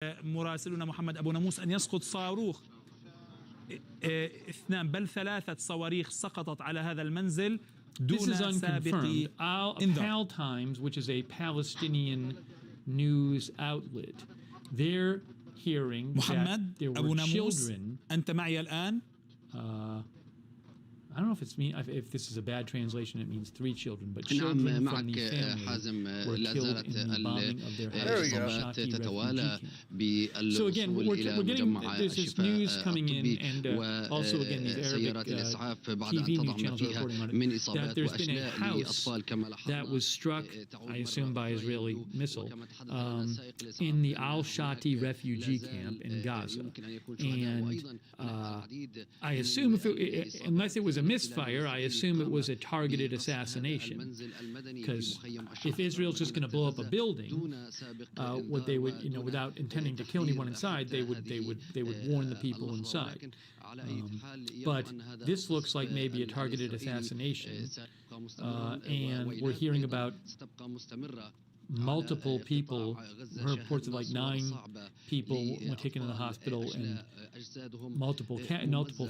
مراسلنا محمد أبو ناموس أن يسقط صاروخ 2 بل 3 صواريخ سقطت على هذا المنزل دون سابق PAL Times, which is a Palestinian news outlet, they're hearing محمد that there أبو were ناموس children. أنت معي الآن. I don't know if this is a bad translation. It means 3 children, but children from the family were killed in the bombing of their house in Shati refugee camp. So again, we're getting this news coming in, and also again these Arabic TV news channels are reporting on it, that there's been a house that was struck, I assume by Israeli missile, in the Al-Shati refugee camp in Gaza, and I assume unless it was a misfire, I assume it was a targeted assassination. Because if Israel's just going to blow up a building, what they would, without intending to kill anyone inside, they would warn the people inside. But this looks like maybe a targeted assassination, and we're hearing about multiple people, reports of like 9 people were taken to the hospital and multiple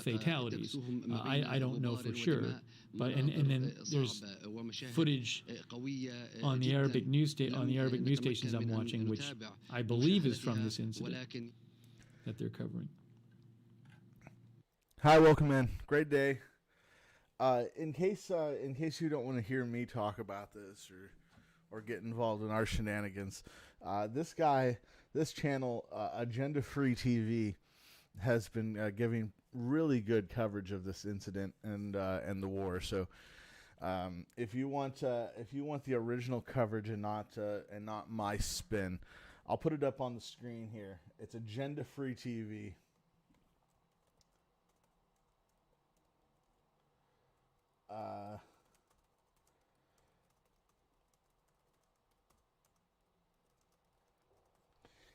fatalities. I don't know for sure, but and then there's footage on the Arabic news stations I'm watching, which I believe is from this incident that they're covering. Hi, welcome in. Great day. In case you don't want to hear me talk about this or get involved in our shenanigans, this channel, Agenda Free TV, has been giving really good coverage of this incident and the war. So, if you want the original coverage and not my spin, I'll put it up on the screen here. It's Agenda Free TV.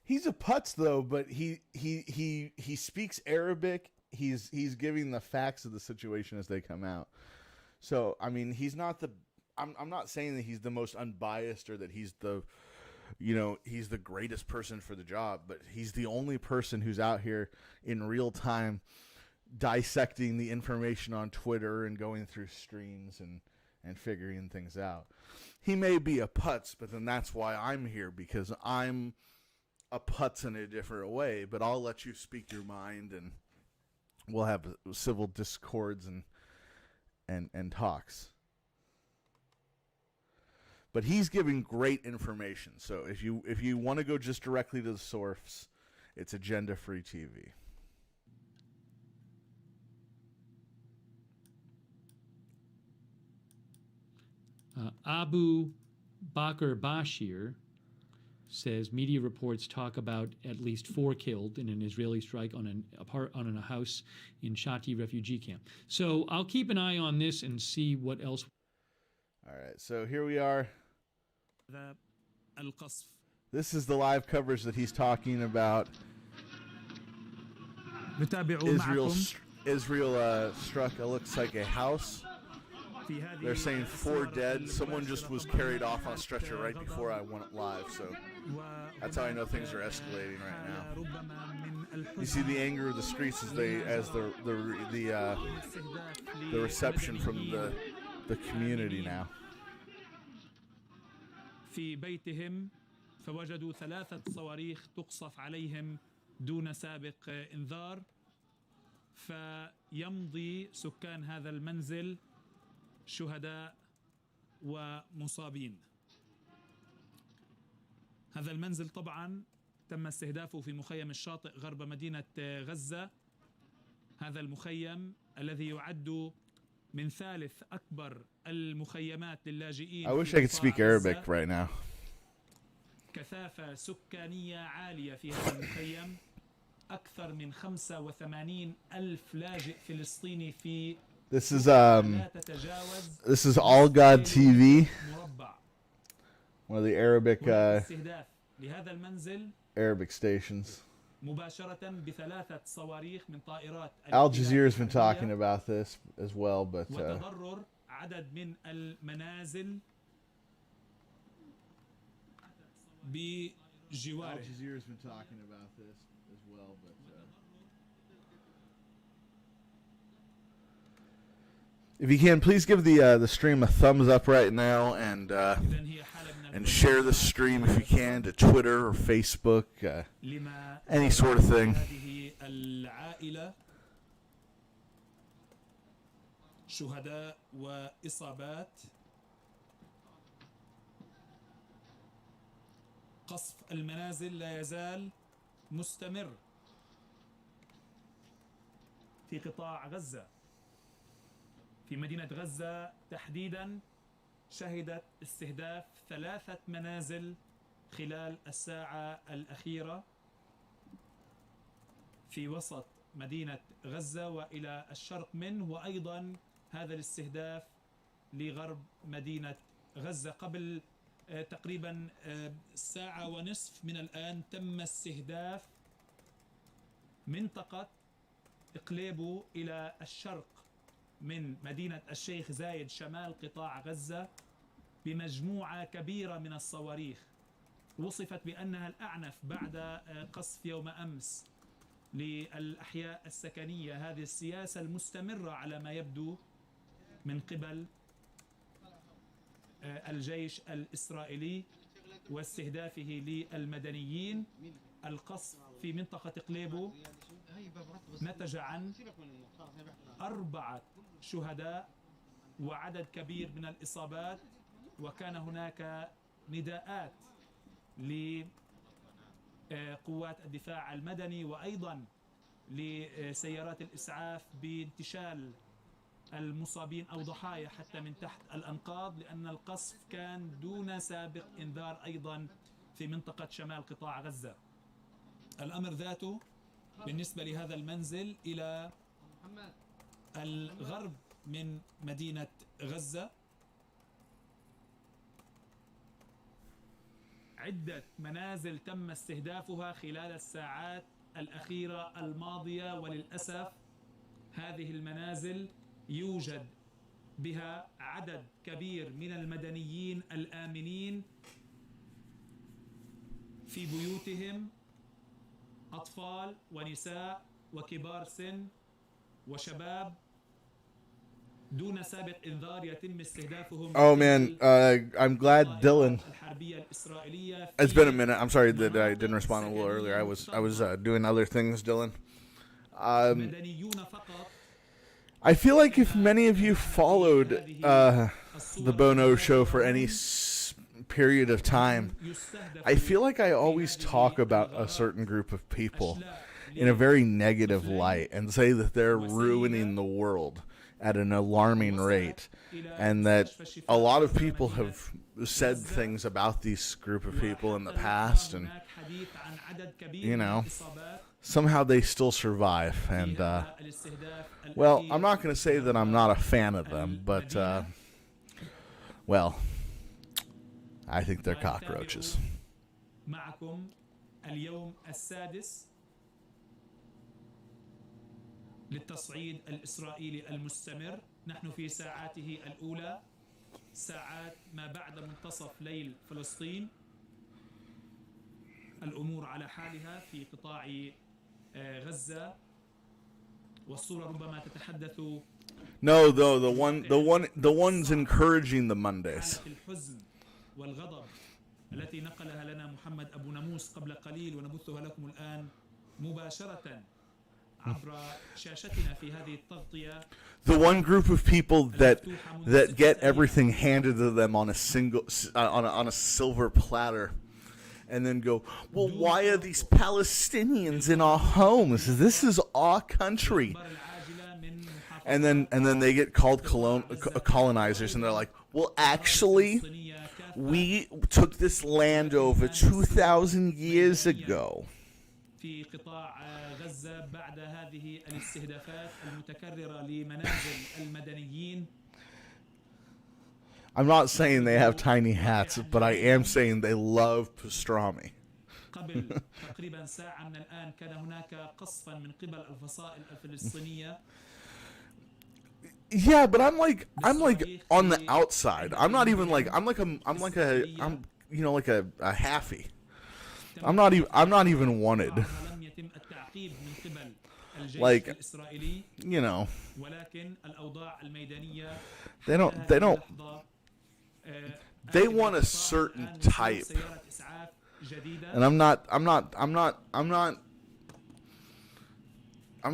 He's a putz though, but he speaks Arabic. He's giving the facts of the situation as they come out. So I mean, he's not the. I'm not saying that he's the most unbiased or that he's the greatest person for the job, but he's the only person who's out here in real time dissecting the information on Twitter and going through streams and figuring things out. He may be a putz, but then that's why I'm here, because I'm a putz in a different way, but I'll let you speak your mind and we'll have civil discords and talks. But he's giving great information. So if you want to go just directly to the source, it's Agenda Free TV. Abu Bakr Bashir says media reports talk about at least 4 killed in an Israeli strike on a house in Shati refugee camp. So I'll keep an eye on this and see what else. All right, so here we are. This is the live coverage that he's talking about. Israel struck, it looks like a house. They're saying 4 dead. Someone just was carried off on a stretcher right before I went live, so that's how I know things are escalating right now. You see the anger of the streets as the reception from the community now. في بيتهم فوجدوا 3 صواريخ تقصف عليهم دون سابق إنذار، فيمضي سكان هذا المنزل شهداء ومصابين. هذا المنزل طبعا تم استهدافه في مخيم الشاطئ غرب مدينة غزة. هذا المخيم الذي يعد من 3 أكبر المخيمات للاجئين. I wish I could speak Arabic right now. كثافة سكانية عالية في هذا المخيم. أكثر من 85,000 لاجئ فلسطيني في. This is All God TV, one of the Arabic stations. Al Jazeera has been talking about this as well, but جواره. Al Jazeera's been talking about this as well, but if you can, please give the stream a thumbs up right now, and share the stream if you can to Twitter or Facebook, any sort of thing. شهداء وإصابات. قصف المنازل لا يزال مستمر في قطاع غزة. في مدينة غزة تحديدا شهدت استهداف 3 منازل خلال الساعة الأخيرة في وسط مدينة غزة وإلى الشرق منه، وأيضا هذا الاستهداف لغرب مدينة غزة. قبل تقريبا ساعة ونصف من الآن تم استهداف منطقة إقليبو إلى الشرق من مدينة الشيخ زايد شمال قطاع غزة بمجموعة كبيرة من الصواريخ، وصفت بأنها الأعنف بعد قصف يوم أمس للأحياء السكنية. هذه السياسة المستمرة على ما يبدو من قبل الجيش الإسرائيلي واستهدافه للمدنيين. القصف في منطقة إقليبو نتج عن 4 شهداء وعدد كبير من الإصابات، وكان هناك نداءات لقوات الدفاع المدني وأيضا لسيارات الإسعاف بانتشال المصابين أو ضحايا حتى من تحت الأنقاض، لأن القصف كان دون سابق إنذار أيضا في منطقة شمال قطاع غزة. الأمر ذاته بالنسبة لهذا المنزل إلى الغرب من مدينة غزة عدة منازل تم استهدافها خلال الساعات الأخيرة الماضية، وللأسف هذه المنازل يوجد بها عدد كبير من المدنيين الآمنين في بيوتهم، أطفال ونساء وكبار سن وشباب دون سابق إنذار يتم استهدافهم. Oh man, I'm glad Dylan. It's been a minute. I'm sorry that I didn't respond a little earlier. I was doing other things, Dylan. I feel like if many of you followed the Bono show for any period of time, I feel like I always talk about a certain group of people in a very negative light and say that they're ruining the world at an alarming rate, and that a lot of people have said things about these group of people in the past, and you know, somehow they still survive. And well, I'm not going to say that I'm not a fan of them, but well, I think they're cockroaches. للتصعيد الإسرائيلي المستمر. نحن في ساعاته الأولى، ساعات ما بعد منتصف ليل فلسطين. الأمور على حالها في قطاع غزة، والصورة ربما تتحدث. No, though the ones encouraging the Mondays. الحزن والغضب التي نقلها لنا محمد أبو ناموس قبل قليل، ونبثها لكم الآن مباشرة عبر شاشتنا في هذه التغطية. The one group of people that get everything handed to them on a silver platter, and then go, well, why are these Palestinians in our homes? This is our country. And then they get called colonizers, and they're like, well, actually, we took this land over 2,000 years ago. في قطاع غزة بعد هذه الاستهدافات المتكررة لمنازل المدنيين. I'm not saying they have tiny hats, but I am saying they love pastrami. قبل تقريبا ساعة من الآن كان هناك قصفا من قبل الفصائل الفلسطينية. Yeah, but I'm like on the outside. I'm not even like I'm like a halfie. I'm not even wanted. Like, you know, they want a certain type, and I'm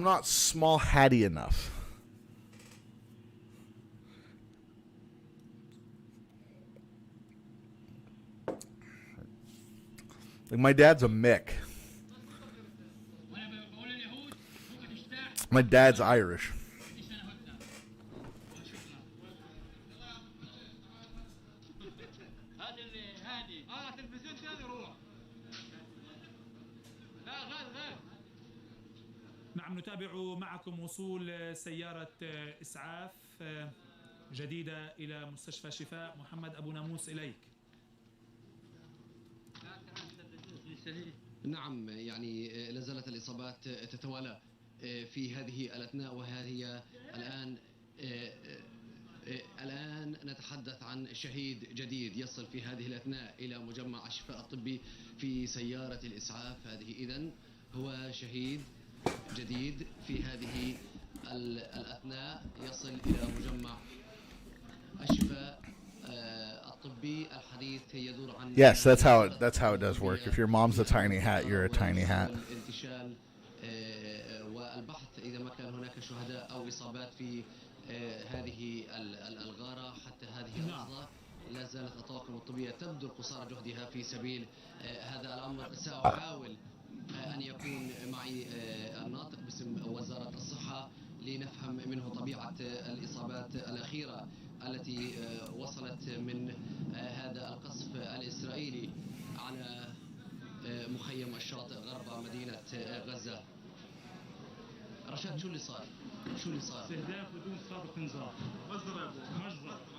not small hatty enough. Like, my dad's a Mick. My dad's Irish. نعم، نتابع معكم وصول سيارة إسعاف جديدة إلى مستشفى شفاء. محمد أبو ناموس إليك. نعم، يعني لازالت الإصابات تتوالى في هذه الأثناء، وهذه الآن نتحدث عن شهيد جديد يصل في هذه الأثناء إلى مجمع الشفاء الطبي في سيارة الإسعاف. هذه إذن هو شهيد جديد في هذه الأثناء يصل إلى مجمع الشفاء الطبي الحديث يدور عن. Yes, that's how it does work. If your mom's a tiny hat, you're a tiny hat. الانتشال والبحث إذا ما كان هناك شهداء أو إصابات في هذه الغارة. حتى هذه اللحظة لا زالت الطواقم الطبية تبذل قصارى جهدها في سبيل هذا الأمر. سأحاول أن يكون معي الناطق باسم وزارة الصحة لنفهم منه طبيعة الإصابات الأخيرة التي وصلت من هذا القصف الإسرائيلي على مخيم الشاطئ غرب مدينة غزة. رشاد، شو اللي صار؟ استهداف بدون سابق انذار.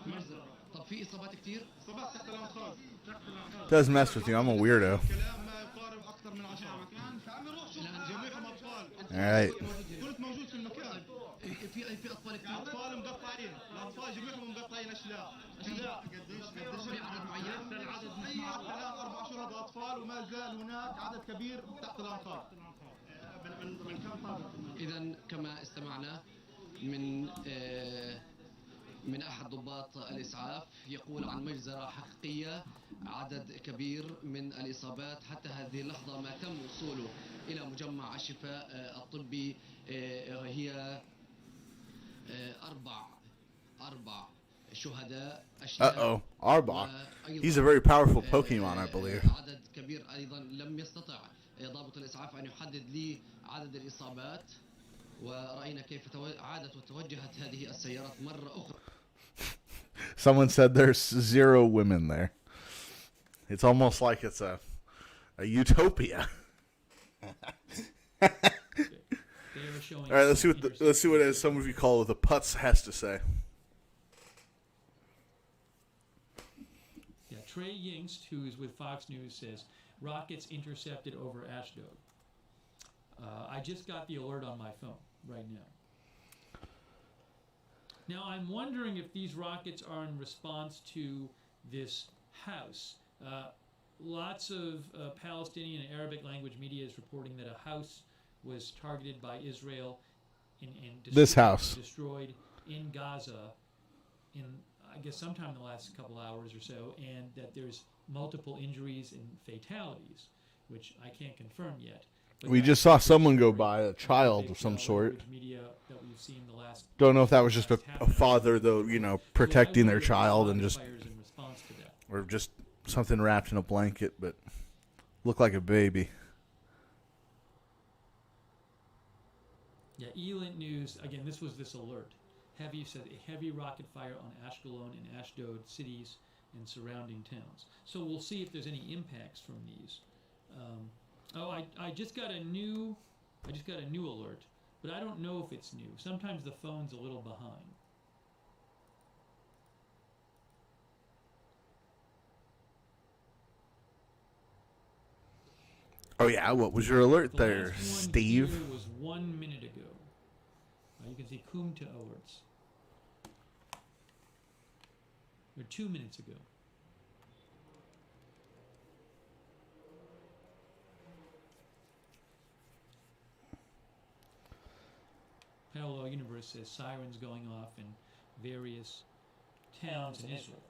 مجزرة. طب في إصابات كتير؟ إصابات تحت الأنقاض. Doesn't mess with you. I'm a weirdo. كلام ما يقارب أكثر من 10 مكان. تعال نروح شوف. جميعهم أطفال. All right. كنت موجود في المكان. في أطفال كتير. أطفال مقطعين. الأطفال جميعهم مقطعين أشلاء. قديش عدد معين؟ العدد 3-4 شهداء أطفال، وما زال هناك عدد كبير تحت الأنقاض. من كم طابق؟ إذن كما استمعنا من أحد ضباط الإسعاف يقول عن مجزرة حقيقية، عدد كبير من الإصابات. حتى هذه اللحظة ما تم وصوله إلى مجمع الشفاء الطبي هي أربع شهداء. Arba. He's a very powerful Pokemon, I believe. عدد كبير أيضا. لم يستطع ضابط الإسعاف أن يحدد لي عدد الإصابات، ورأينا كيف عادت وتوجهت هذه السيارات مرة أخرى. Someone said there's 0 women there. It's almost like it's a utopia. All right, let's see what as some of you call it, the putz has to say. Yeah, Trey Yingst, who is with Fox News, says rockets intercepted over Ashdod. I just got the alert on my phone right now. Now, I'm wondering if these rockets are in response to this house. Lots of Palestinian and Arabic language media is reporting that a house was targeted by Israel and destroyed in Gaza in, I guess, sometime in the last couple hours or so, and that there's multiple injuries and fatalities, which I can't confirm yet. We just saw someone go by, a child of some sort. Don't know if that was just a father, though, protecting their child and just, or just something wrapped in a blanket, but looked like a baby. Yeah, Elint News, again, this was this alert. Heavy rocket fire on Ashkelon and Ashdod cities and surrounding towns. So we'll see if there's any impacts from these. I just got a new alert, but I don't know if it's new. Sometimes the phone's a little behind. Oh yeah, what was your alert there, Steve? It was 1 minute ago. You can see Kumta alerts. Or 2 minutes ago. Universe says sirens going off in various towns in Israel.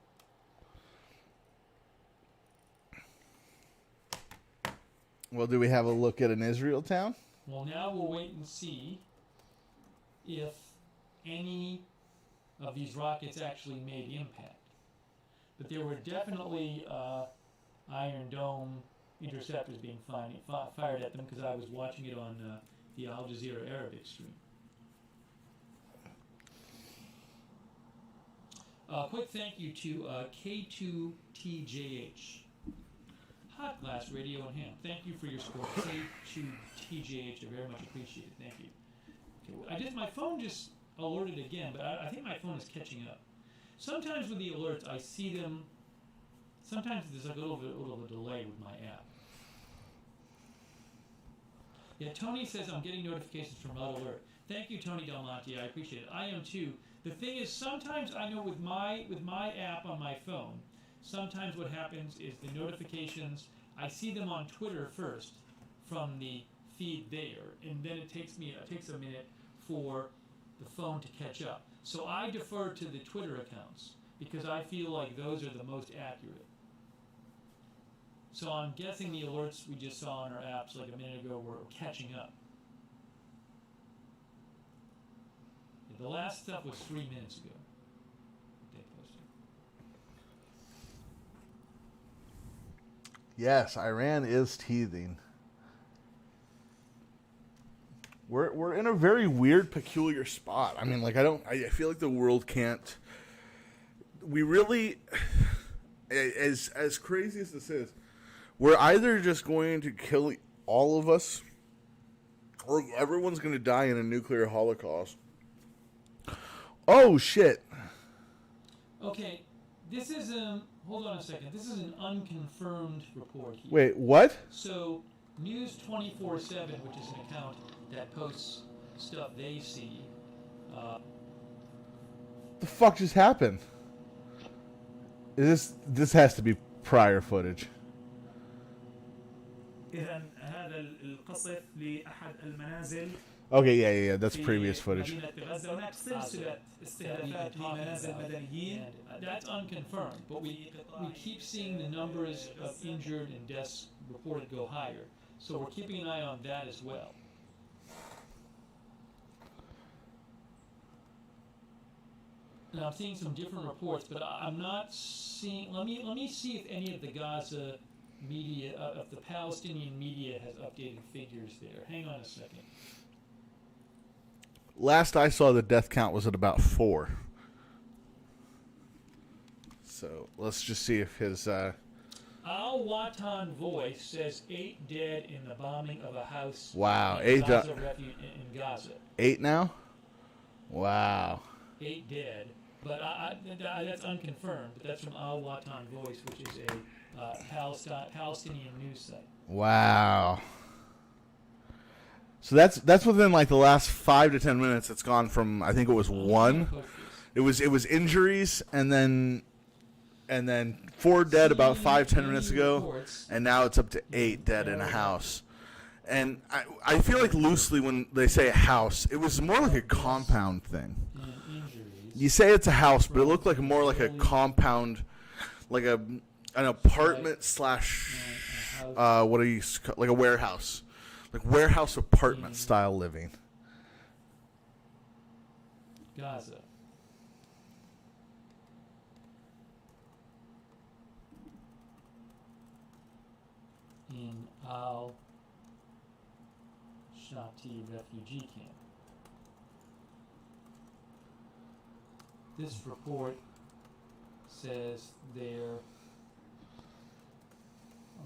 Well, do we have a look at an Israel town? Well, now we'll wait and see if any of these rockets actually made impact. But there were definitely Iron Dome interceptors being fired at them, because I was watching it on the Al Jazeera Arabic stream. Quick thank you to K2TJH. Hot Glass Radio and Ham. Thank you for your support. K2TJH, I very much appreciate it. Thank you. Okay, my phone just alerted again, but I think my phone is catching up. Sometimes with the alerts, I see them. Sometimes there's like a little bit of a delay with my app. Yeah, Tony says I'm getting notifications from Red Alert. Thank you, Tony Del Monte. I appreciate it. I am too. The thing is, sometimes I know with my app on my phone, sometimes what happens is the notifications, I see them on Twitter first from the feed there, and then it takes a minute for the phone to catch up. So I defer to the Twitter accounts because I feel like those are the most accurate. So I'm guessing the alerts we just saw on our apps like a minute ago were catching up. The last stuff was 3 minutes ago. They posted. Yes, Iran is teething. We're in a very weird, peculiar spot. I mean, like, I feel like the world can't. We really, as crazy as this is, we're either just going to kill all of us, or everyone's going to die in a nuclear holocaust. Oh, shit. Okay, this is hold on a second. This is an unconfirmed report here. Wait, what? So, News 24/7, which is an account that posts stuff they see. The fuck just happened? This has to be prior footage. إذن هذا القصف لأحد المنازل. Okay, yeah, that's previous footage. That's unconfirmed, but we keep seeing the numbers of injured and deaths reported go higher. So we're keeping an eye on that as well. Now I'm seeing some different reports, but I'm not seeing. Let me see if any of the Gaza media, of the Palestinian media, has updated figures there. Hang on a second. Last I saw, the death count was at about 4. So let's just see if his. Al Watan Voice says 8 dead in the bombing of a house. Wow, in 8 Gaza in Gaza. 8 now? Wow. 8 dead, but that's unconfirmed. But that's from Al Watan Voice, which is a Palestinian news site. Wow. So that's within like the last 5 to 10 minutes. It's gone from, I think it was 1. It was injuries and then 4 dead about 5-10 minutes ago, and now it's up to 8 dead in a house. And I feel like loosely when they say a house, it was more like a compound thing. You say it's a house, but it looked like more like a compound, like an apartment slash like a warehouse. Like warehouse apartment style living. Gaza. In Al-Shati refugee camp. This report says there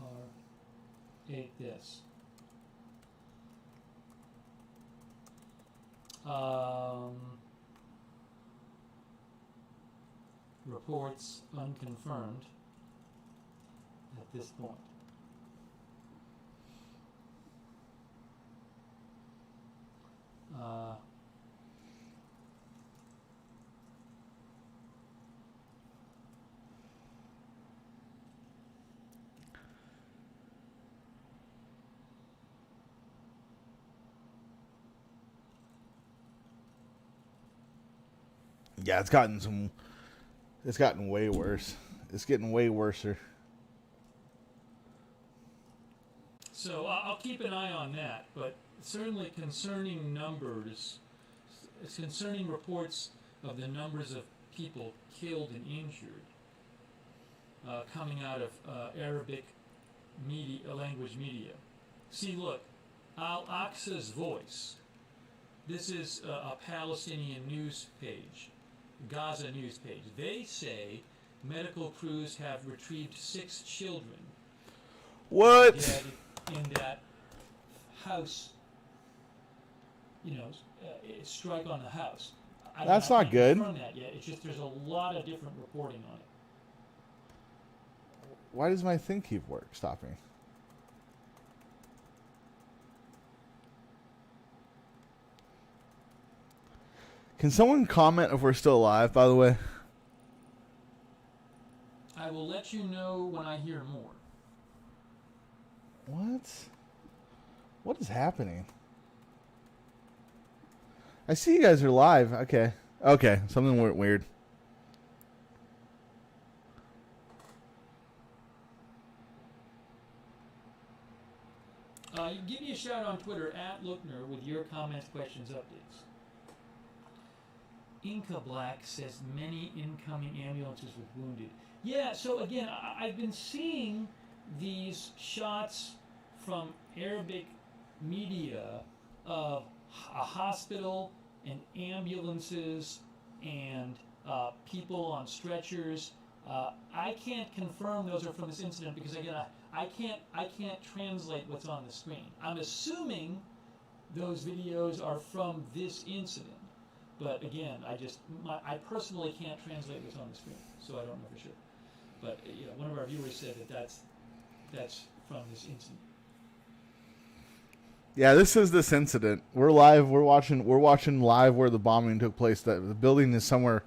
are 8 deaths. Reports unconfirmed at this point. Yeah, it's gotten way worse. It's getting way worser. So I'll keep an eye on that, but certainly concerning numbers, it's concerning reports of the numbers of people killed and injured coming out of Arabic language media. See, look, Al-Aqsa's Voice. This is a Palestinian news page, Gaza news page. They say medical crews have retrieved 6 children. What? Dead in that house, strike on the house. That's not good. Confirm that yet. It's just there's a lot of different reporting on it. Why does my thing keep stopping? Can someone comment if we're still alive, by the way? I will let you know when I hear more. What? What is happening? I see you guys are live. Okay. Okay. Something went weird. Give me a shout on Twitter @Lookner with your comments, questions, updates. Inca Black says many incoming ambulances with wounded. Yeah, so again, I've been seeing these shots from Arabic media of a hospital and ambulances and people on stretchers. I can't confirm those are from this incident because again, I can't translate what's on the screen. I'm assuming those videos are from this incident, but again, I personally can't translate what's on the screen, so I don't know for sure. But one of our viewers said that's from this incident. Yeah, this is this incident. We're live. We're watching live where the bombing took place. The building is somewhere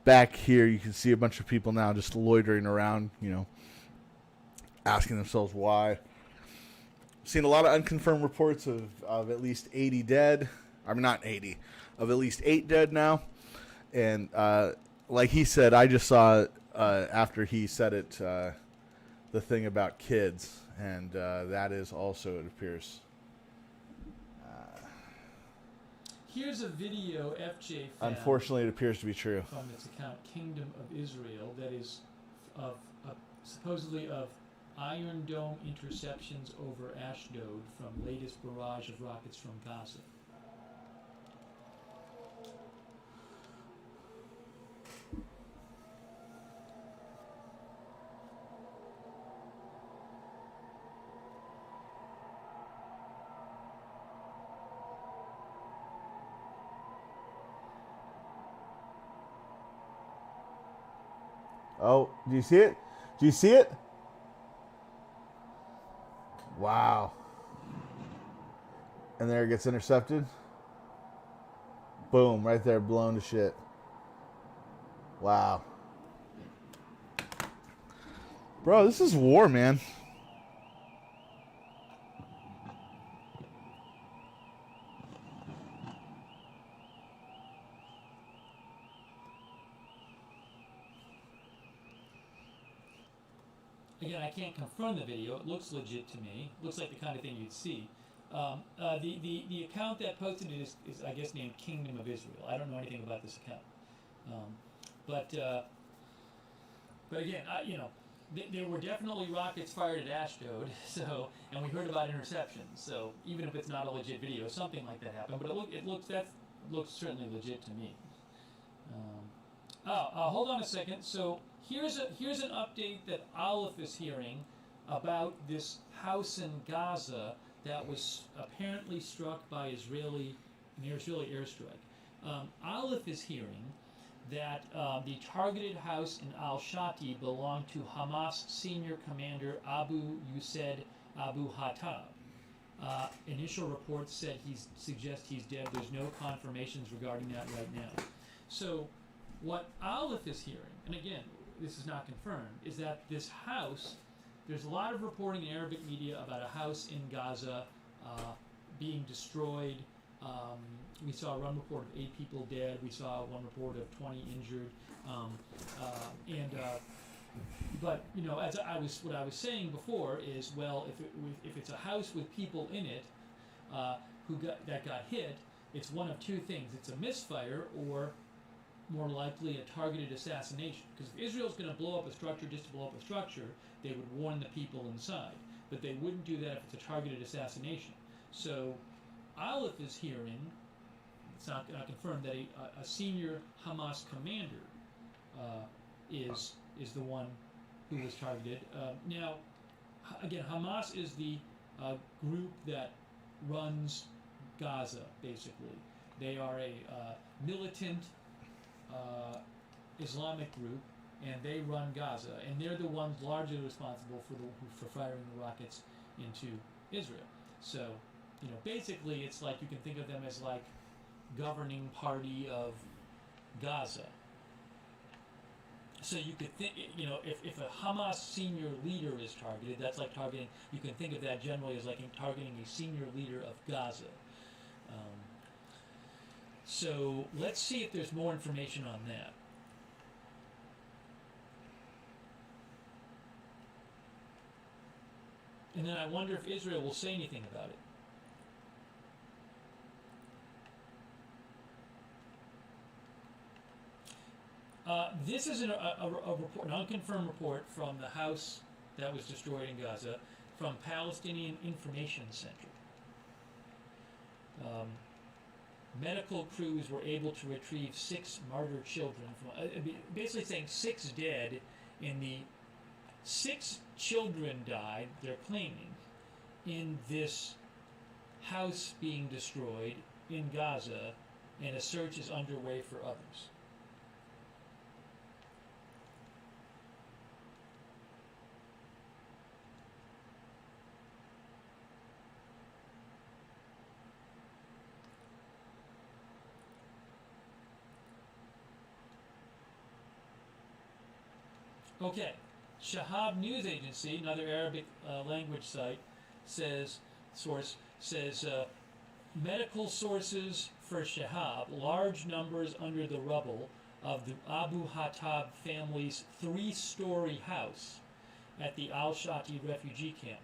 back here. You can see a bunch of people now just loitering around, asking themselves why. Seen a lot of unconfirmed reports of at least 80 dead. I mean, not 80, of at least 8 dead now. And like he said, I just saw after he said it, the thing about kids, and that is also, it appears. Here's a video FJ found. Unfortunately, it appears to be true. From its account, Kingdom of Israel, that is supposedly of Iron Dome interceptions over Ashdod from latest barrage of rockets from Gaza. Oh, do you see it? Do you see it? Wow. And there it gets intercepted. Boom, right there, blown to shit. Wow. Bro, this is war, man. Again, I can't confirm the video. It looks legit to me. Looks like the kind of thing you'd see. The account that posted it is I guess named Kingdom of Israel. I don't know anything about this account, but again, there were definitely rockets fired at Ashdod. So, and we heard about interceptions. So even if it's not a legit video, something like that happened. But it looks certainly legit to me. Hold on a second. So here's an update that Aleph is hearing about this house in Gaza that was apparently struck by an Israeli airstrike. Aleph is hearing that the targeted house in Al-Shati belonged to Hamas senior commander Abu Yused Abu Hattab. Initial reports suggest he's dead. There's no confirmations regarding that right now. So what Aleph is hearing, and again, this is not confirmed, is that this house, there's a lot of reporting in Arabic media about a house in Gaza being destroyed, We saw one report of 8 people dead. We saw one report of 20 injured. But you know, what I was saying before is, well, if it's a house with people in it that got hit, it's one of two things: it's a misfire, or more likely a targeted assassination. Because if Israel's going to blow up a structure just to blow up a structure, they would warn the people inside. But they wouldn't do that if it's a targeted assassination. So Aleph is hearing, it's not confirmed, that a senior Hamas commander is the one who was targeted. Now, again, Hamas is the group that runs Gaza, basically. They are a militant Islamic group, and they run Gaza, and they're the ones largely responsible for firing the rockets into Israel. So, you know, basically, it's like you can think of them as like governing party of Gaza. So you could think, you know, if a Hamas senior leader is targeted, that's like targeting. You can think of that generally as like targeting a senior leader of Gaza. So let's see if there's more information on that. And then I wonder if Israel will say anything about it. This is a report, an unconfirmed report from the house that was destroyed in Gaza, from Palestinian Information Center. Medical crews were able to retrieve 6 martyred children. Basically saying 6 dead, and the 6 children died, they're claiming, in this house being destroyed in Gaza, and a search is underway for others. Okay, Shahab News Agency, another Arabic language site, says medical sources for Shahab, large numbers under the rubble of the Abu Hattab family's 3-story house at the Al-Shati refugee camp.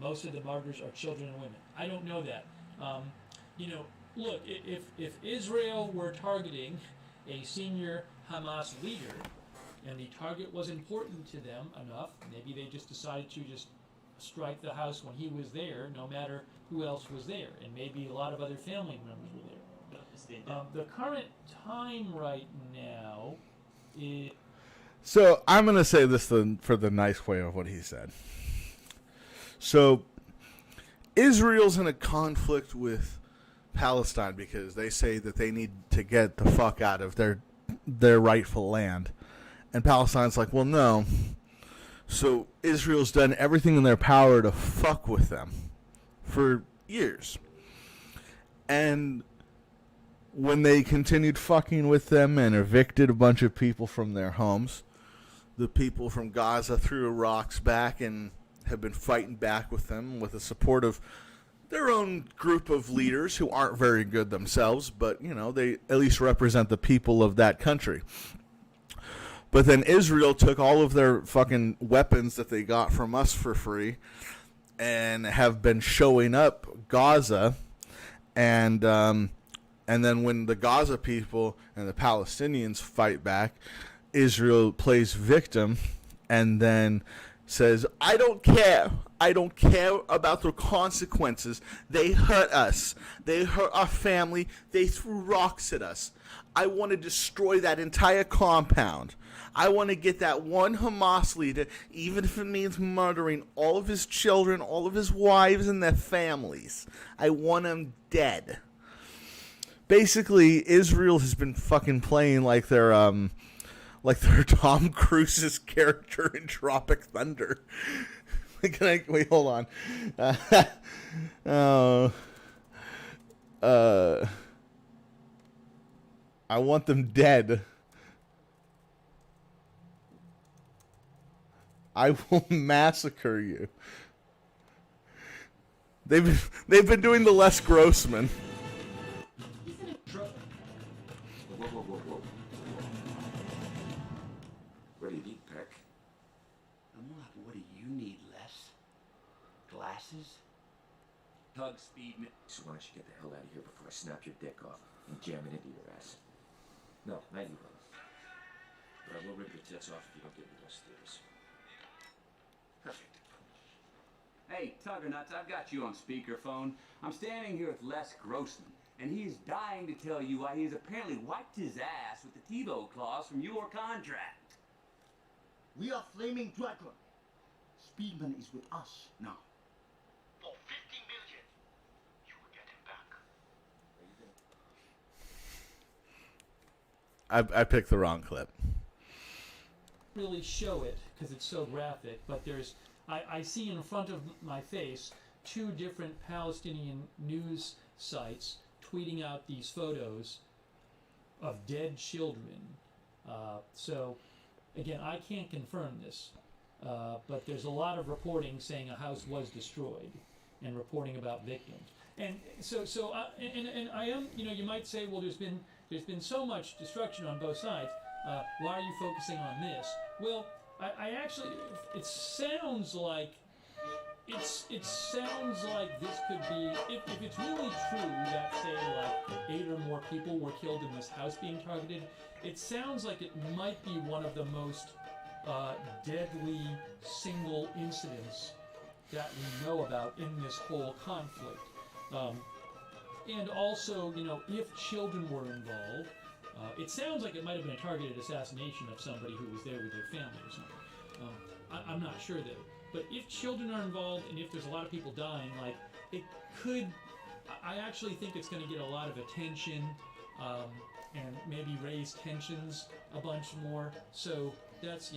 Most of the martyrs are children and women. I don't know that. You know, look, if Israel were targeting a senior Hamas leader, and the target was important to them enough, maybe they just decided to just strike the house when he was there, no matter who else was there, and maybe a lot of other family members were there. The current time right now is... So I'm going to say this for the nice way of what he said. So Israel's in a conflict with Palestine because they say that they need to get the fuck out of their rightful land. And Palestine's like, well, no. So Israel's done everything in their power to fuck with them for years. And when they continued fucking with them and evicted a bunch of people from their homes, the people from Gaza threw rocks back and have been fighting back with them with the support of their own group of leaders who aren't very good themselves, but, you know, they at least represent the people of that country. But then Israel took all of their fucking weapons that they got from us for free and have been showing up Gaza. And then when the Gaza people and the Palestinians fight back, Israel plays victim and then says, I don't care. I don't care about the consequences. They hurt us. They hurt our family. They threw rocks at us. I want to destroy that entire compound. I want to get that one Hamas leader, even if it means murdering all of his children, all of his wives, and their families. I want them dead. Basically, Israel has been fucking playing like they're Tom Cruise's character in Tropic Thunder. Wait, hold on. I want them dead. I will massacre you. They've been doing the Les Grossman. asses. Tug, speed, so why don't you get the hell out of here before I snap your dick off and jam it into your ass? No, not you, brother. But I will rip your tits off if you don't get me those stairs. Perfect. Hey, Tuggernuts, I've got you on speakerphone. I'm standing here with Les Grossman, and he's dying to tell you why he's apparently wiped his ass with the TiVo clause from your contract. We are Flaming Dragon. Speedman is with us now. For 50 million, you will get him back. I picked the wrong clip. Really show it because it's so graphic, but there's I see in front of my face 2 different Palestinian news sites tweeting out these photos of dead children. So again, I can't confirm this, but there's a lot of reporting saying a house was destroyed and reporting about victims. And and I am, you might say, well, there's been so much destruction on both sides. Why are you focusing on this? Well, I actually, it sounds like this could be, if it's really true that, say, like 8 or more people were killed in this house being targeted, it sounds like it might be one of the most deadly single incidents that we know about in this whole conflict. And also, if children were involved, it sounds like it might have been a targeted assassination of somebody who was there with their family or something. I'm not sure though. But if children are involved and if there's a lot of people dying, like, it could, I actually think it's going to get a lot of attention and maybe raise tensions a bunch more. So that's,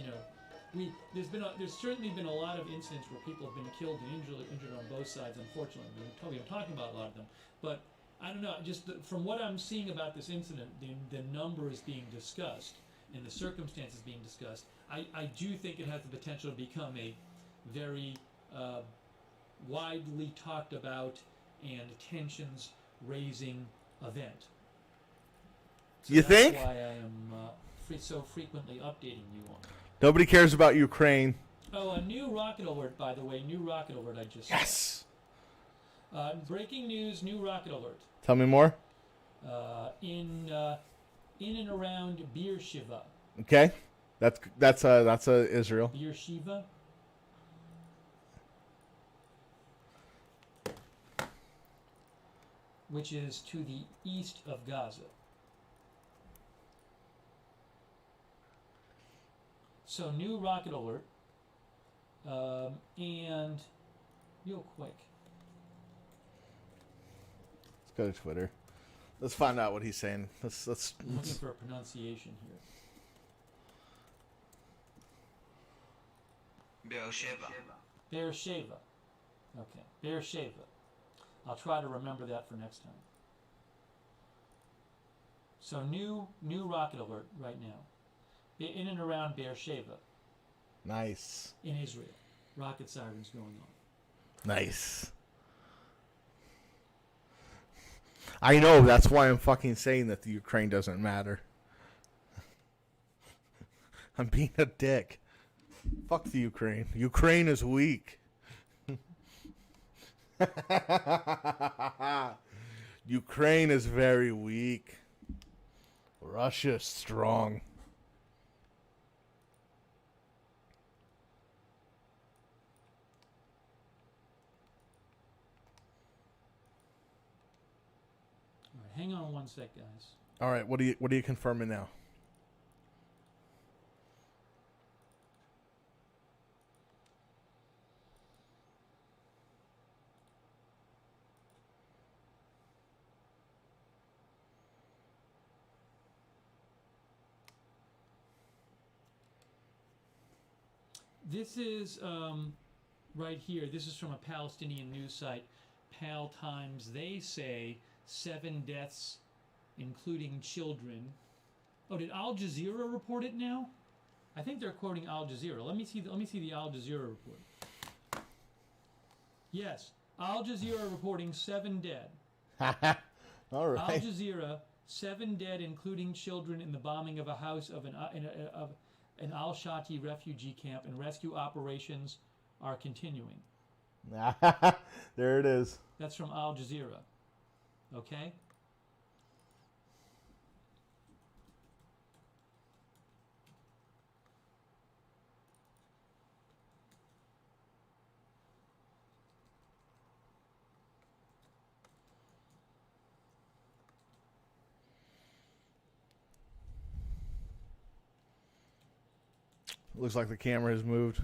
there's certainly been a lot of incidents where people have been killed and injured on both sides, unfortunately. We've been talking about a lot of them. But I don't know, just from what I'm seeing about this incident, the numbers being discussed and the circumstances being discussed, I do think it has the potential to become a very widely talked about and tensions raising event. So You think? That's why I am so frequently updating you on it. Nobody cares about Ukraine. Oh, a new rocket alert, by the way. New rocket alert I just Yes. saw. Breaking news, new rocket alert. Tell me more. In and around Beersheba. Okay. That's Israel. Beersheba. Which is to the east of Gaza. So new rocket alert, and real quick. Let's go to Twitter. Let's find out what he's saying. Let's I'm looking for a pronunciation here. Beersheba. Beersheba. Okay, Beersheba. I'll try to remember that for next time. So new rocket alert right now. In and around Beersheba. Nice. In Israel. Rocket sirens going on. Nice. I know, that's why I'm fucking saying that the Ukraine doesn't matter. I'm being a dick. Fuck the Ukraine. Ukraine is weak. Ukraine is very weak. Russia's strong. All right, hang on one sec, guys. All right, what are you confirming now? This is right here. This is from a Palestinian news site, Pal Times. They say 7 deaths, including children. Oh, did Al Jazeera report it now? I think they're quoting Al Jazeera. Let me see the Al Jazeera report. Yes, Al Jazeera reporting 7 dead. All right. Al Jazeera, 7 dead, including children, in the bombing of a house of an Al-Shati refugee camp, and rescue operations are continuing. There it is. That's from Al Jazeera. Okay? Looks like the camera has moved.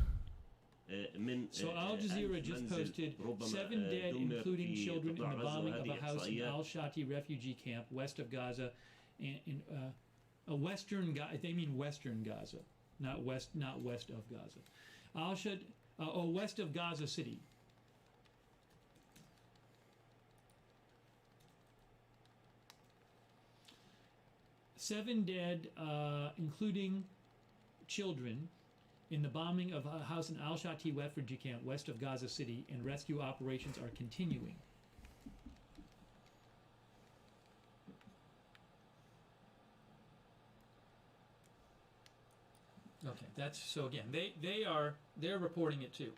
So Al Jazeera just posted 7 dead, including children, in the bombing of a house in Al-Shati refugee camp west of Gaza, in a western Gaza. They mean western Gaza, not west of Gaza. West of Gaza City. Seven dead, including children, in the bombing of a house in Al-Shati refugee camp west of Gaza City, and rescue operations are continuing. Okay, that's so again, they're reporting it too.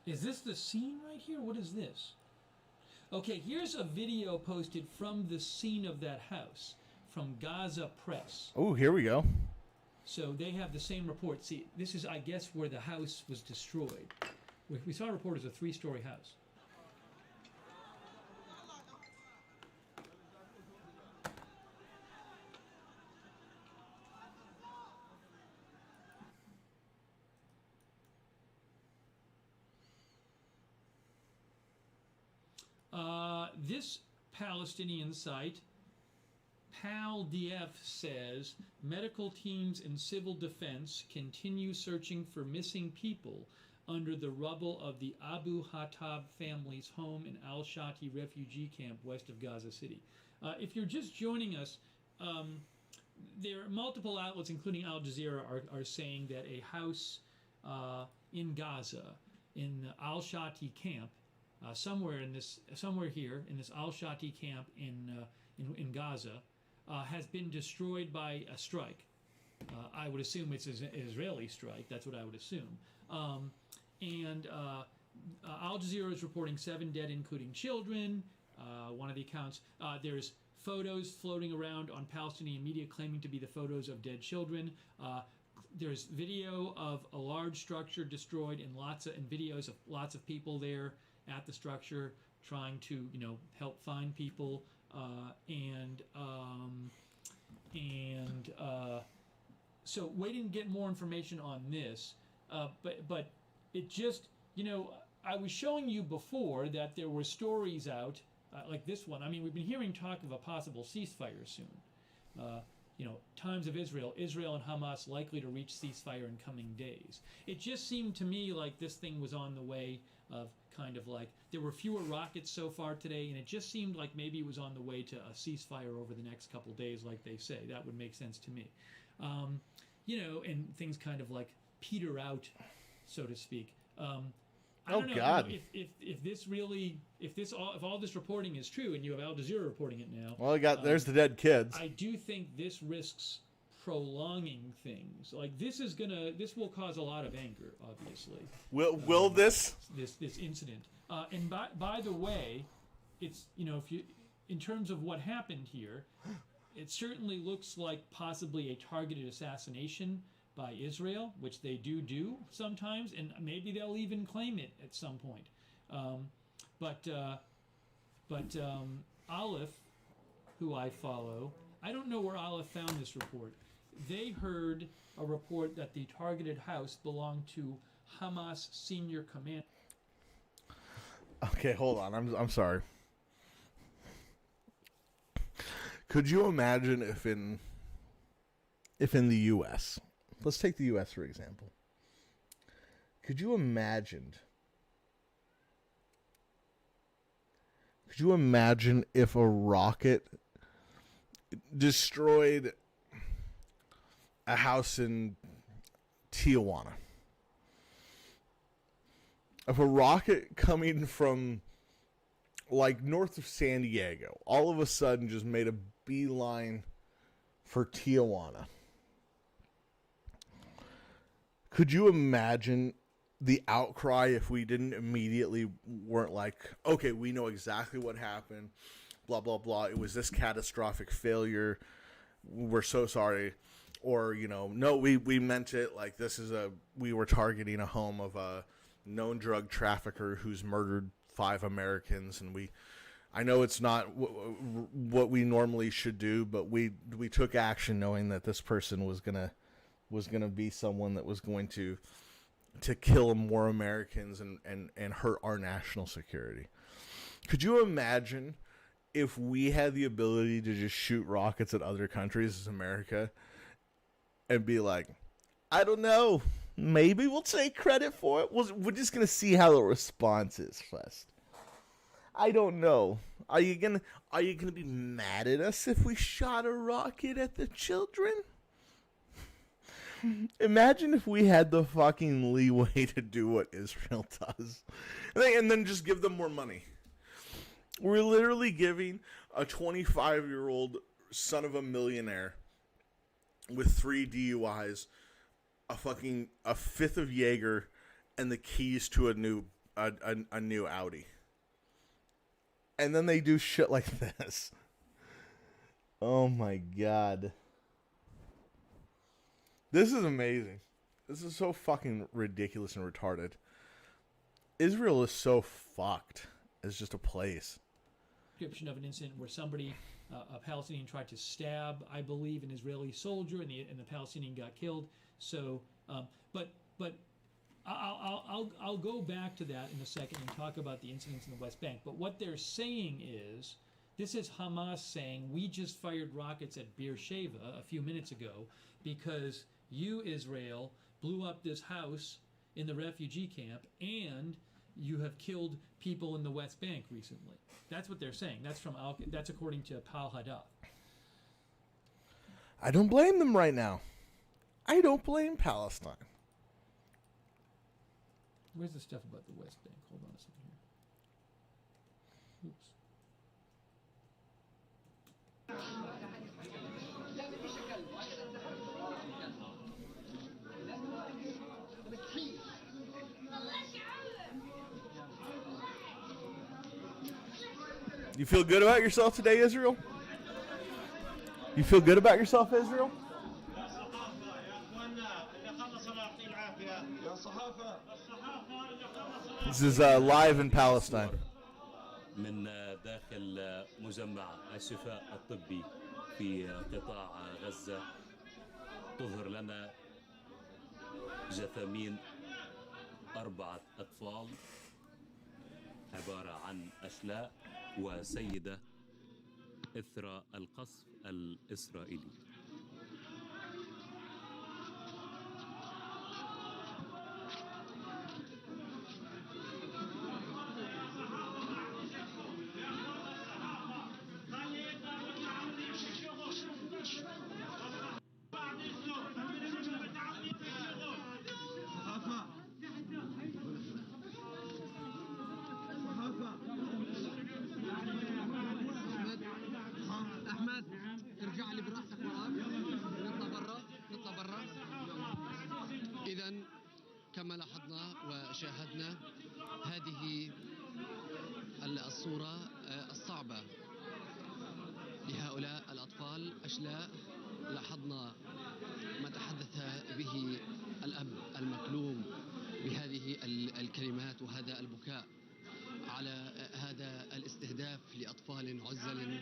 Is this the scene right here? What is this? Okay, here's a video posted from the scene of that house from Gaza Press. Oh, here we go. So they have the same report. See, this is, I guess, where the house was destroyed. We saw a report as a 3-story house. This Palestinian site, PALDF, says medical teams and civil defense continue searching for missing people under the rubble of the Abu Hattab family's home in Al-Shati refugee camp west of Gaza City. If you're just joining us, there are multiple outlets, including Al Jazeera, are saying that a house in Gaza, in the Al-Shati camp, somewhere here in this Al-Shati camp in Gaza, has been destroyed by a strike. I would assume it's an Israeli strike. That's what I would assume. Al Jazeera is reporting 7 dead, including children. One of the accounts. There's photos floating around on Palestinian media claiming to be the photos of dead children. There's video of a large structure destroyed and videos of lots of people there at the structure trying to help find people, so waiting to get more information on this, but it just I was showing you before that there were stories out like this one. I mean, we've been hearing talk of a possible ceasefire soon. Times of Israel and Hamas likely to reach ceasefire in coming days. It just seemed to me like this thing was on the way of kind of like there were fewer rockets so far today, and it just seemed like maybe it was on the way to a ceasefire over the next couple days, like they say. That would make sense to me. And things kind of like peter out, so to speak. I don't know, God! If all this reporting is true, and you have Al Jazeera reporting it now. Well, there's the dead kids. I do think this risks prolonging things. Like this will cause a lot of anger, obviously. Will this incident? And by the way, it's if you in terms of what happened here, it certainly looks like possibly a targeted assassination by Israel, which they do sometimes, and maybe they'll even claim it at some point. But Aleph, who I follow, I don't know where Aleph found this report. They heard a report that the targeted house belonged to Hamas senior commander. Okay, hold on. I'm sorry. Could you imagine if in the U.S., let's take the U.S. for example. Could you imagine if a rocket destroyed a house in Tijuana? If a rocket coming from like north of San Diego, all of a sudden just made a beeline for Tijuana. Could you imagine the outcry if we didn't immediately weren't like, okay, we know exactly what happened, blah, blah, blah. It was this catastrophic failure. We're so sorry. Or, you know, no, we meant it. Like, we were targeting a home of a known drug trafficker who's murdered 5 Americans. And I know it's not what we normally should do, but we took action knowing that this person was going to be someone that was going to kill more Americans and hurt our national security. Could you imagine if we had the ability to just shoot rockets at other countries as America and be like, I don't know, maybe we'll take credit for it. We're just going to see how the response is first. I don't know. Are you gonna be mad at us if we shot a rocket at the children? Imagine if we had the fucking leeway to do what Israel does. And then just give them more money. We're literally giving a 25-year-old son of a millionaire with 3 DUIs, a fifth of Jaeger, and the keys to a new Audi. And then they do shit like this. Oh my God. This is amazing. This is so fucking ridiculous and retarded. Israel is so fucked as just a place. Description of an incident where somebody, a Palestinian, tried to stab, I believe, an Israeli soldier, and the Palestinian got killed. So, but I'll go back to that in a second and talk about the incidents in the West Bank. But what they're saying is, this is Hamas saying, we just fired rockets at Beersheba a few minutes ago because you, Israel, blew up this house in the refugee camp and you have killed people in the West Bank recently. That's what they're saying. That's according to Pal Hadath. I don't blame them right now. I don't blame Palestine. Where's the stuff about the West Bank? Hold on a second here. Oops. You feel good about yourself today, Israel? You feel good about yourself, Israel? This is live in Palestine. من داخل مجمع الشفاء الطبي في قطاع غزة تظهر لنا جثامين 4 أطفال عبارة عن أشلاء وسيدة إثر القصف الإسرائيلي. إذن كما لاحظنا وشاهدنا هذه الصورة الصعبة لهؤلاء الأطفال أشلاء. لاحظنا ما تحدث به الأب المكلوم بهذه الكلمات وهذا البكاء على هذا الاستهداف لأطفال عزل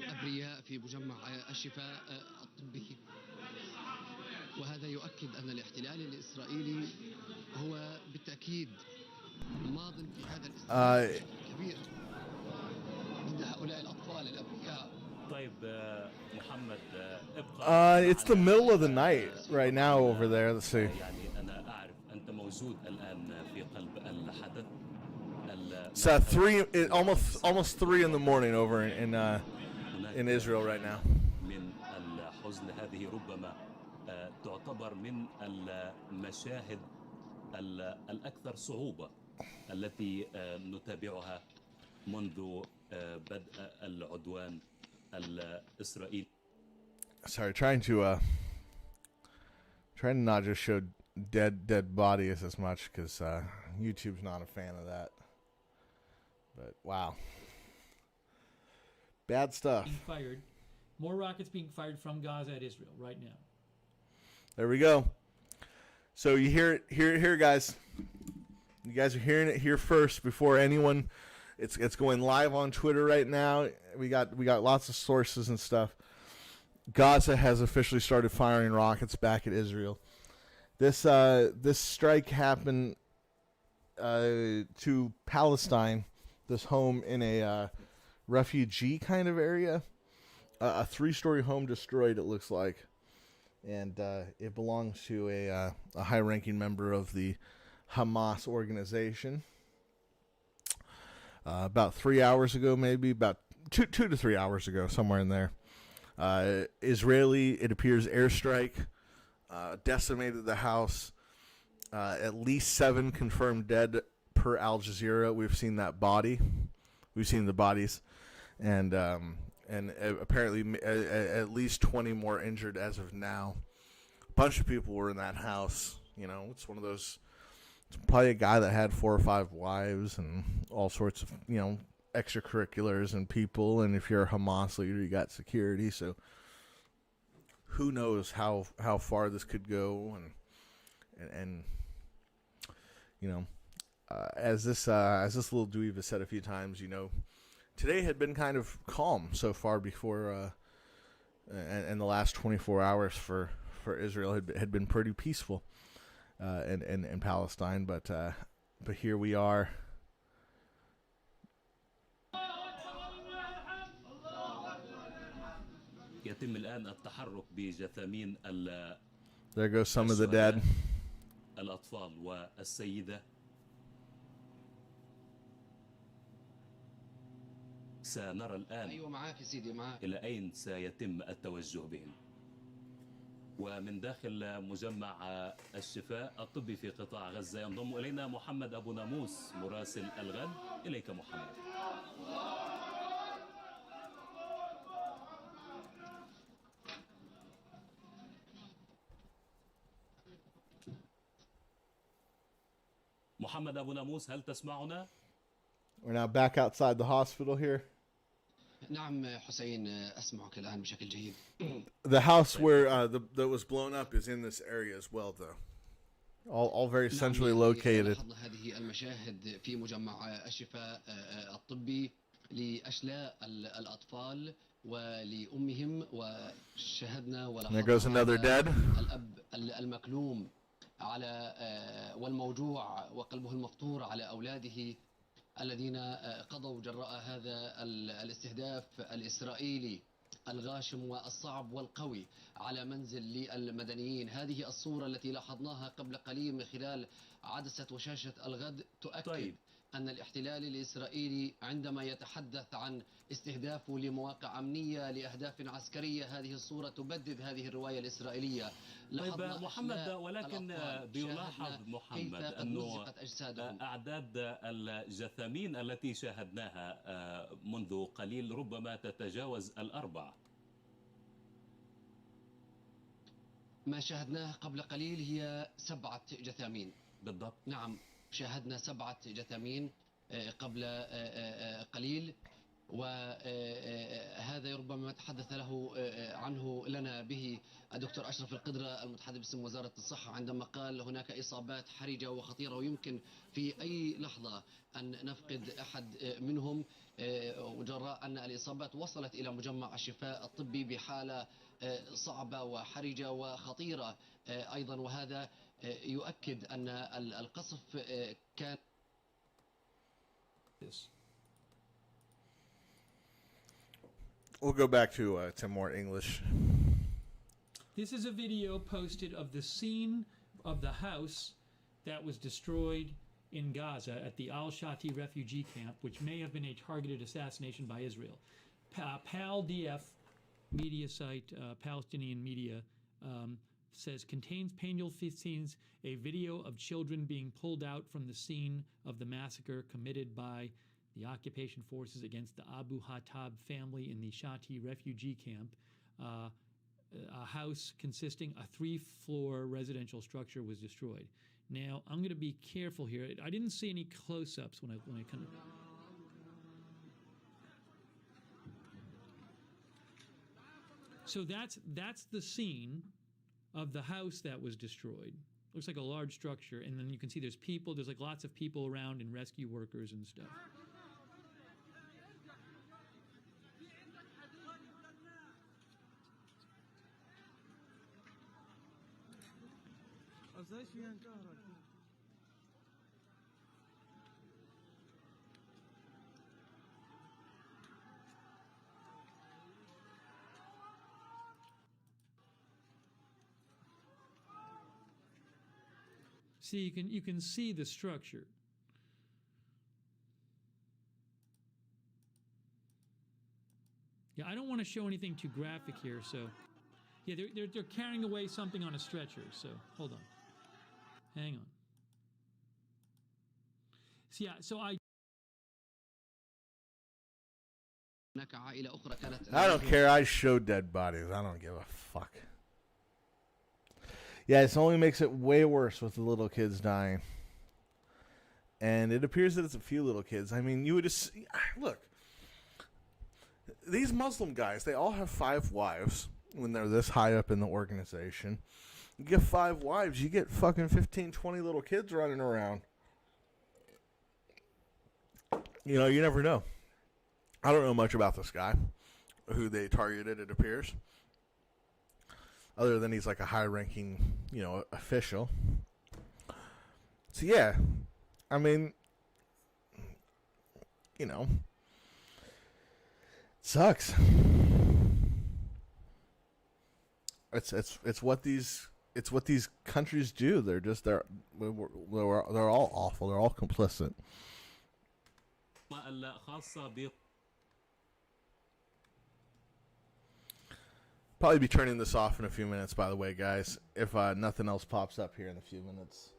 أبرياء في مجمع الشفاء الطبي. وهذا يؤكد أن الاحتلال الإسرائيلي هو بالتأكيد ماض في هذا الاستهداف الكبير ضد هؤلاء الأطفال الأبرياء. طيب محمد ابقى. It's the middle of the night right now over there. Let's see. يعني أنا أعرف أنت موجود الآن في قلب الحدث. It's 3, almost 3 in the morning over in Israel right now. من الحزن هذه ربما تعتبر من المشاهد الأكثر صعوبة التي نتابعها منذ بدء العدوان الإسرائيلي. Sorry, trying to not just show dead bodies as much because YouTube's not a fan of that. But wow, bad stuff. Being fired, more rockets being fired from Gaza at Israel right now. There we go. So you hear it here, guys. You guys are hearing it here first before anyone. It's going live on Twitter right now. We got lots of sources and stuff. Gaza has officially started firing rockets back at Israel. This strike happened to Palestine, this home in a refugee kind of area. A 3-story home destroyed, it looks like. And it belongs to a high-ranking member of the Hamas organization. About 3 hours ago, maybe, about 2 to 3 hours ago, somewhere in there. Israeli, it appears, airstrike decimated the house. At least 7 confirmed dead per Al Jazeera. We've seen that body. We've seen the bodies. And apparently at least 20 more injured as of now. A bunch of people were in that house. You know, it's one of those, it's probably a guy that had 4 or 5 wives and all sorts of, you know, extracurriculars and people. And if you're a Hamas leader, you got security. So who knows how far this could go. And you know, as this little dweeb has said a few times, you know, today had been kind of calm so far before, and the last 24 hours for Israel had been pretty peaceful, in Palestine. But here we are. يتم الآن التحرك بجثامين There goes some of the dead. الأطفال والسيدة. سنرى الآن إلى أين سيتم التوجه بهم. ومن داخل مجمع الشفاء الطبي في قطاع غزة ينضم إلينا محمد أبو ناموس مراسل الغد. إليك محمد. محمد أبو ناموس هل تسمعنا؟ We're now back outside the hospital here. نعم حسين أسمعك الآن بشكل جيد. The house where that was blown up is in this area as well, though. All very centrally located. هذه المشاهد في مجمع الشفاء الطبي لأشلاء الأطفال ولأمهم وشاهدنا There goes another dead. الأب المكلوم على والموجوع وقلبه المفطور على أولاده الذين قضوا جراء هذا الاستهداف الإسرائيلي الغاشم والصعب والقوي على منزل للمدنيين. هذه الصورة التي لاحظناها قبل قليل من خلال عدسة وشاشة الغد تؤكد أن الاحتلال الإسرائيلي عندما يتحدث عن استهدافه لمواقع أمنية لأهداف عسكرية، هذه الصورة تبدد هذه الرواية الإسرائيلية. طيب محمد، ولكن بيلاحظ محمد أنه أعداد الجثامين التي شاهدناها منذ قليل ربما تتجاوز 4. ما شاهدناه قبل قليل هي 7 جثامين بالضبط. نعم، شاهدنا 7 جثامين قبل قليل، وهذا ربما تحدث عنه لنا به الدكتور أشرف القدرة المتحدث باسم وزارة الصحة عندما قال هناك إصابات حرجة وخطيرة ويمكن في أي لحظة أن نفقد أحد منهم، جراء أن الإصابات وصلت إلى مجمع الشفاء الطبي بحالة صعبة وحرجة وخطيرة أيضا. وهذا يؤكد أن القصف كان. We'll go back to more English. This is a video posted of the scene of the house that was destroyed in Gaza at the Al-Shati refugee camp, which may have been a targeted assassination by Israel. PALDF media site, Palestinian media, says contains painful scenes, a video of children being pulled out from the scene of the massacre committed by the occupation forces against the Abu Hatab family in the Shati refugee camp. A house consisting a 3-floor residential structure was destroyed. Now, I'm going to be careful here. I didn't see any close-ups when I kind of... So that's the scene of the house that was destroyed. Looks like a large structure, and then you can see there's people. There's like lots of people around and rescue workers and stuff. See, you can see the structure. Yeah, I don't want to show anything too graphic here, so yeah, they're carrying away something on a stretcher. So hold on, hang on. So yeah, so I don't care. I show dead bodies. I don't give a fuck. Yeah, it only makes it way worse with the little kids dying. And it appears that it's a few little kids. I mean, you would just... Look. These Muslim guys, they all have 5 wives when they're this high up in the organization. You get 5 wives, you get fucking 15, 20 little kids running around. You know, you never know. I don't know much about this guy who they targeted, it appears. Other than he's like a high-ranking, you know, official. So, yeah. I mean, you know, it sucks. It's what these countries do. They're all awful. They're all complicit. Probably be turning this off in a few minutes, by the way, guys, if nothing else pops up here in a few minutes.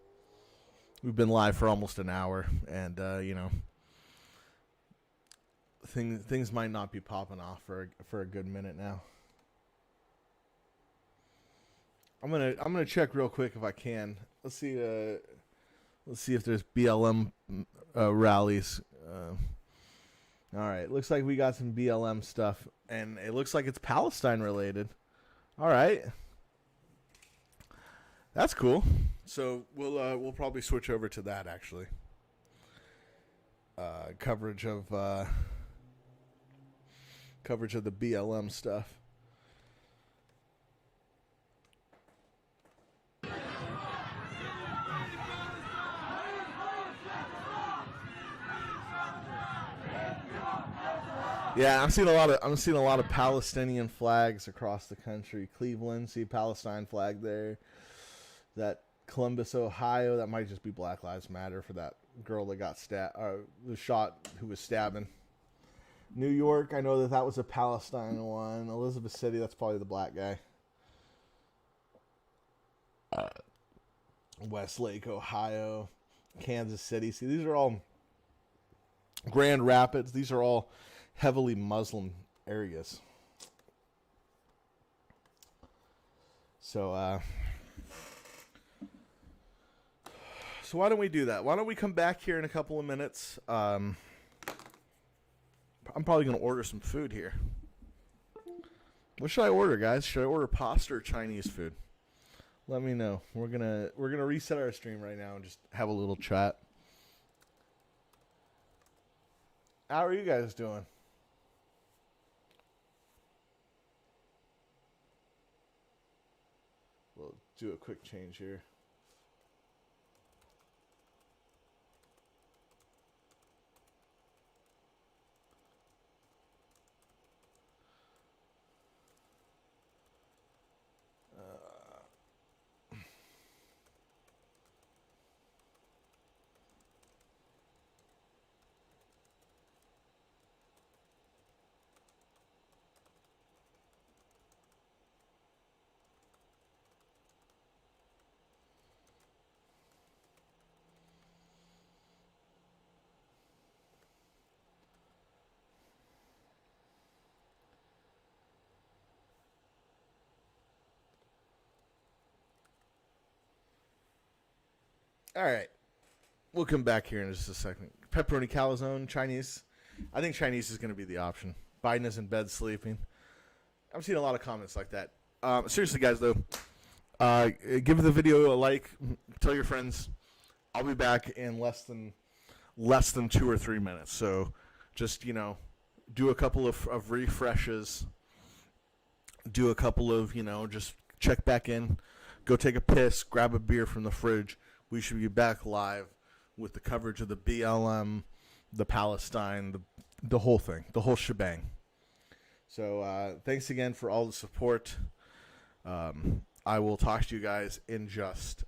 We've been live for almost an hour, and, you know, things might not be popping off for a good minute now. I'm gonna check real quick if I can. Let's see if there's BLM rallies. All right, looks like we got some BLM stuff, and it looks like it's Palestine related. All right, that's cool. So we'll probably switch over to that actually. Coverage of the BLM stuff. Yeah, I'm seeing a lot of Palestinian flags across the country. Cleveland, see Palestine flag there. That Columbus, Ohio, that might just be Black Lives Matter for that girl that got shot who was stabbing. New York, I know that was a Palestine one. Elizabeth City, that's probably the black guy. Westlake, Ohio, Kansas City. See, these are all Grand Rapids. These are all heavily Muslim areas. So why don't we do that? Why don't we come back here in a couple of minutes? I'm probably going to order some food here. What should I order, guys? Should I order pasta or Chinese food? Let me know. We're gonna reset our stream right now and just have a little chat. How are you guys doing? We'll do a quick change here. All right. We'll come back here in just a second. Pepperoni calzone, Chinese. I think Chinese is going to be the option. Biden is in bed sleeping. I've seen a lot of comments like that. Seriously, guys, though, give the video a like. Tell your friends. I'll be back in less than 2 or 3 minutes. So just, do a couple of refreshes. Do a couple of, just check back in. Go take a piss. Grab a beer from the fridge. We should be back live with the coverage of the BLM, the Palestine, the whole thing, the whole shebang. So thanks again for all the support. I will talk to you guys in just